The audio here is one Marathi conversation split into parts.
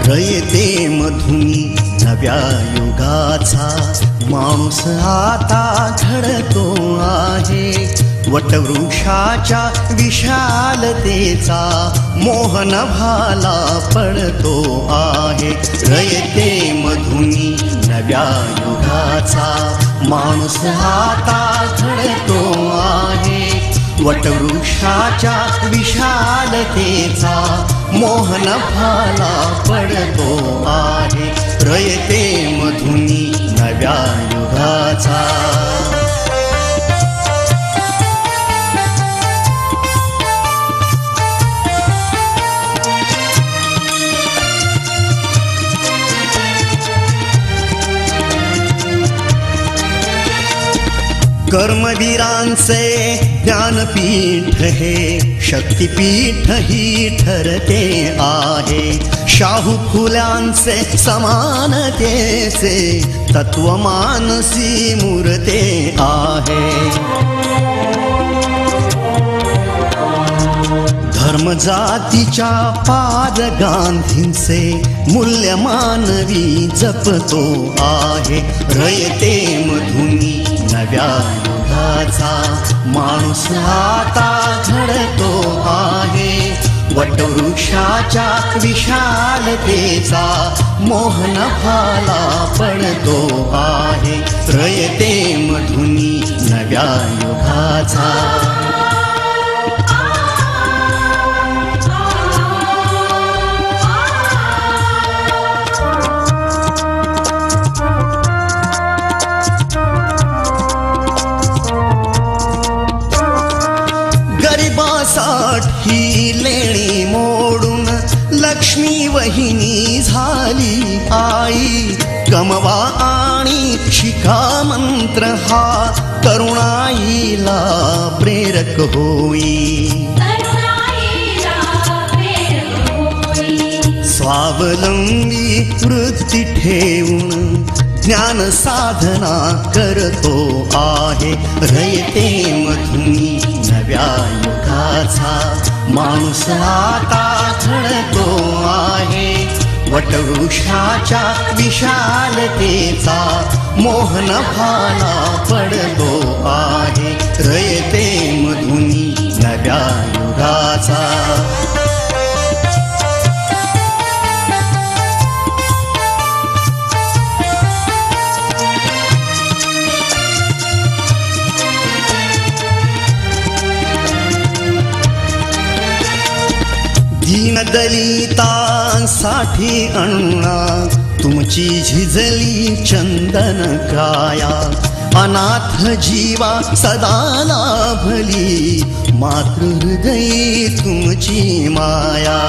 रयते मधुनी नव्या युगाचा माणूस आता घडतो आहे. वटवृक्षाच्या विशालतेचा मोहन भाला पडतो आहे. रयते मधुनी नव्या युगाचा माणूस आता घडतो आहे. वटवृक्षाच्या विशालतेचा मोहन भाला पडतो आहे. रयते मधुनी नव्या युगाचा. कर्मवीरांचे ज्ञानपीठ हे शक्तिपीठ ही ठरते आहे. शाहू फुल्यांचे समानतेचे तत्व मानसी मूर्ते आहे. धर्म जातीच्या पाद गांधींचे मूल्य मानवी जपतो आहे. रयते मधुनी नव्या युगाचा माणूस आता घडतो आहे. वटवृक्षाच्या विशालतेचा मोहन भाला पडतो आहे. रयते मधुनी नव्या युगाचा. ही लेणी मोडून लक्ष्मी वहिनी झाली आई. कमवा आणि शिका मंत्र हा तरुणाईला प्रेरक होई. स्वावलंबी वृत्ती ठेवून ज्ञान साधना करतो आहे. रयते मधुनी नव्या युगाचा माणूस आता घडतो आहे. वटवृक्षाच्या विशालतेचा मोहन भाला पडतो आहे. रयते मधुनी नव्या युगाचा. दलितांसाठी अण्णा तुमची झिजली चंदन काया. अनाथ जीवा सदा लाभली मातृहृदयी तुमची माया.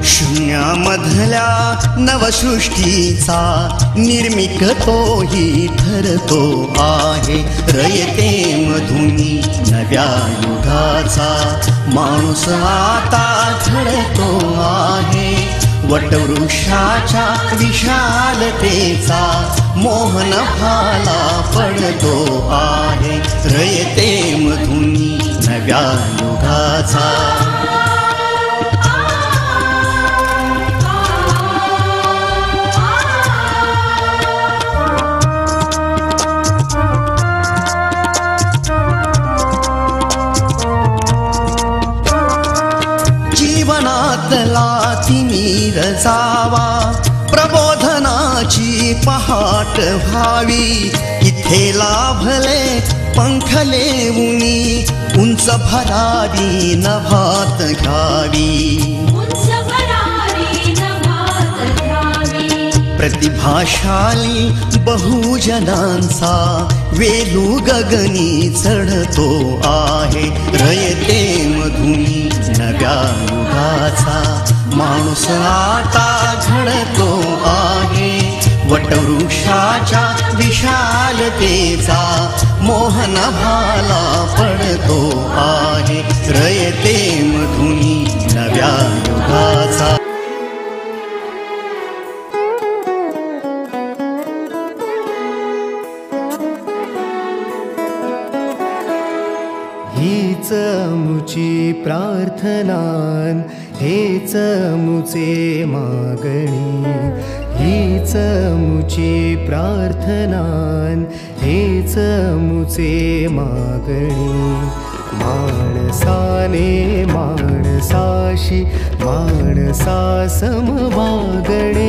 शून्यामधल्या नवसृष्टीचा निर्मिक तोही ठरतो आहे. रयते मधुनी नव्या युगाचा माणूस आता घडतो आहे. वटवृक्षाच्या विशालतेचा मोहन भाला पडतो आहे. रयते मधुनी नव्या युगाचा. तिमिर जावा प्रबोधनाची पहाट व्हावी. इथे लाभले पंखले उनी उंच भरारी नभात घ्यावी. प्रतिभाशाली बहुजनांचा वेलू गगनी चढतो आहे. रयते मधुनी नव्या युगाचा माणूस आता घडतो आहे. वटवृक्षाच्या विशालतेचा मोहन भाला पडतो आहे. रयते मधुनी नव्या युगाचा. हीच मुची प्रार्थनान, हेच मुचे मागणी. हीच मुची प्रार्थनान, हेच मुचे मागणी. माणसाने माणसाशी माणसा समवागणे.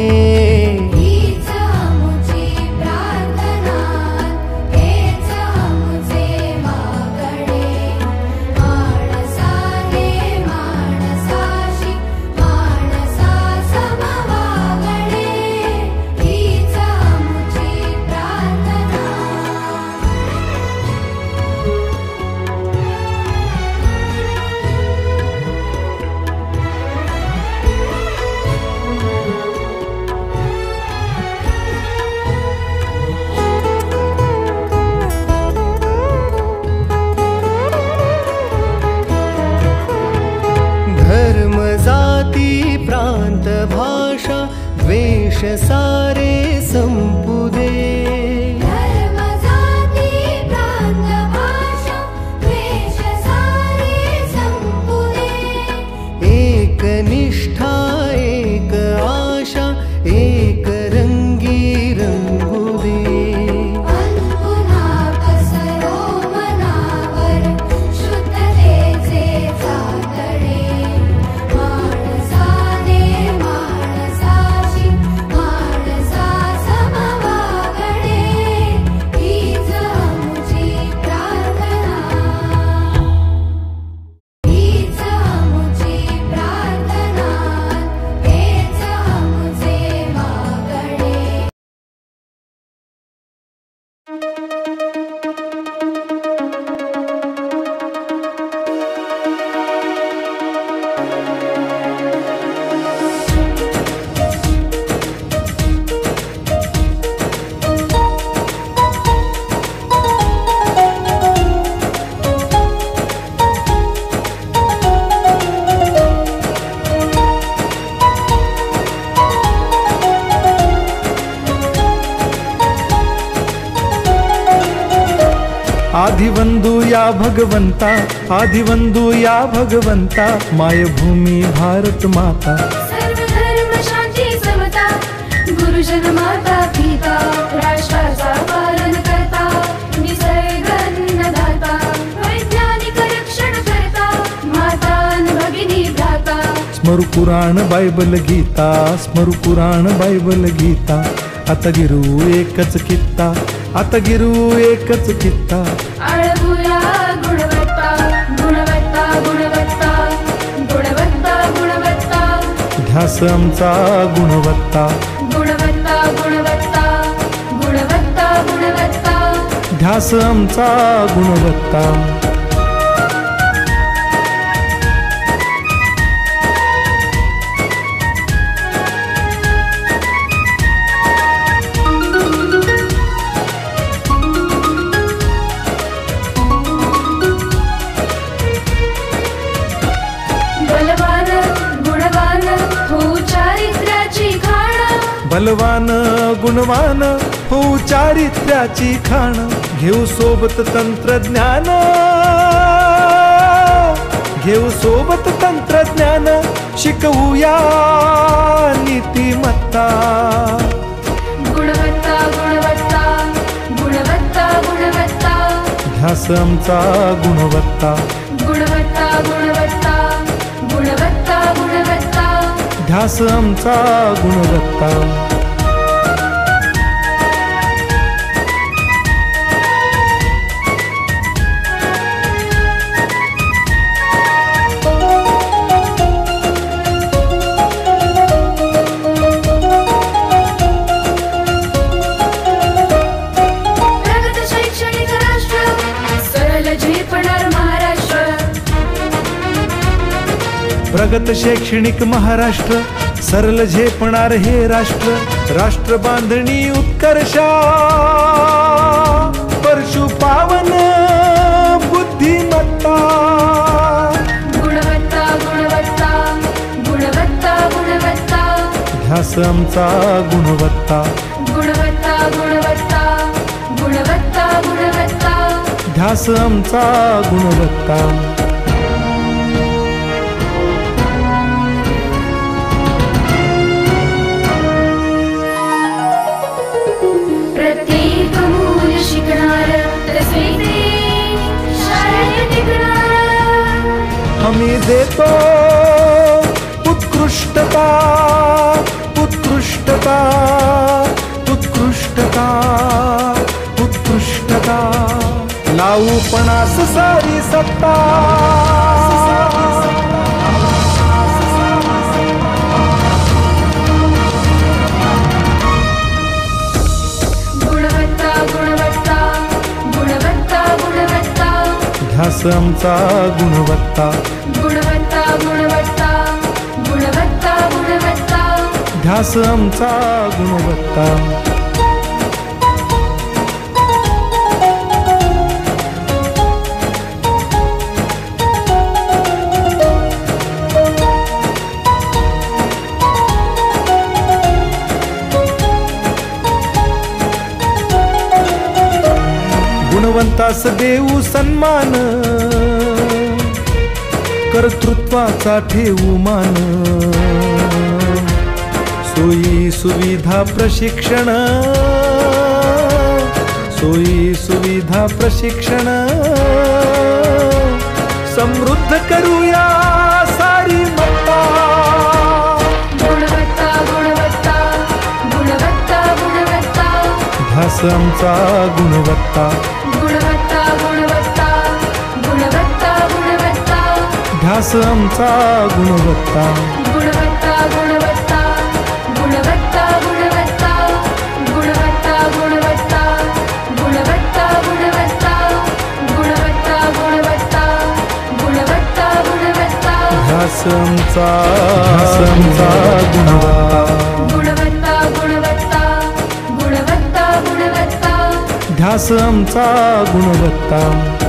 प्रांत भाषा द्वेष सारे संपू दे. धर्म जाती प्रांत भाषा द्वेष सारे संपू दे. एक निष्ठा एक आशा एक रंगी रंगू दे. पुन्हा पसरो मनावर शुद्धतेचे चांदणे. आदिवंदू या भगवंता, आदिवंदू या भगवंता, मायभूमी भारत माता. सर्व धर्म शांती समता, गुरुजन माता पिता, राष्ट्राचा पालन करता, निसर्ग अन्नदाता, वैज्ञानिक रक्षण करता, माता भगिनी भ्राता. स्मरू पुराण बायबल गीता, स्मरू पुराण बायबल गीता. आता गिरू एकच कित्ता, आता गिरू एकच कित्ता. आळगुया गुणवत्ता, गुणवत्ता, गुणवत्ता, गुणवत्ता, गुणवत्ता. ध्यास आमचा गुणवत्ता, गुणवत्ता, गुणवत्ता, गुणवत्ता, गुणवत्ता. ध्यास आमचा गुणवत्ता. बलवान गुणवान हो चारित्र्याची खाण. घेऊ सोबत तंत्रज्ञान, घेऊ सोबत तंत्रज्ञान. शिकवूया नीतिमत्ता. गुणवत्ता, गुणवत्ता, गुणवत्ता, गुणवत्ता. ध्यास आमचा गुणवत्ता, गुणवत्ता, गुणवत्ता, गुणवत्ता, गुणवत्ता. ध्यास आमचा गुणवत्ता. प्रगत शैक्षणिक महाराष्ट्र, सरल झेपणार हे राष्ट्र. राष्ट्र बांधणी उत्कर्षा परशु पावन बुद्धिमत्ता गुणवत्ता गुणवत्ता गुणवत्ता गुणवत्ता ध्यास आमचा गुणवत्ता गुणवत्ता गुणवत्ता गुणवत्ता गुणवत्ता ध्यास आमचा गुणवत्ता प्रत्येक मूल शिकणार तसे ते शाळेत टिकणार आम्ही देतो उत्कृष्टता उत्कृष्टता उत्कृष्टता उत्कृष्टता लावू पणास सारी सत्ता गुणवत्ता गुणवत्ता गुणवत्ता गुणवत्ता ध्यास आमचा गुणवत्ता गुणवत्ता गुणवत्ता गुणवत्ता गुणवत्ता ध्यास आमचा गुणवत्ता गुणवंतास देऊ सन्मान कर्तृत्वाचा ठेवू मान सोयी सुविधा प्रशिक्षण सोयी सुविधा प्रशिक्षण समृद्ध करूया सारी मत्ता गुणवत्ता गुणवत्ता गुणवत्ता गुणवत्ता ध्यास आमचा गुणवत्ता गुणवत्ता गुणवत्ता गुणवत्ता गुणवत्ता ध्यास आमचा गुणवत्ता गुणवत्ता गुणवत्ता गुणवत्ता गुणवत्ता गुणवत्ता गुणवत्ता गुणवत्ता गुणवत्ता गुणवत्ता गुणवत्ता गुणवत्ता गुणवत्ता ध्यास आमचा गुणवत्ता गुणवत्ता गुणवत्ता गुणवत्ता गुणवत्ता ध्यास आमचा गुणवत्ता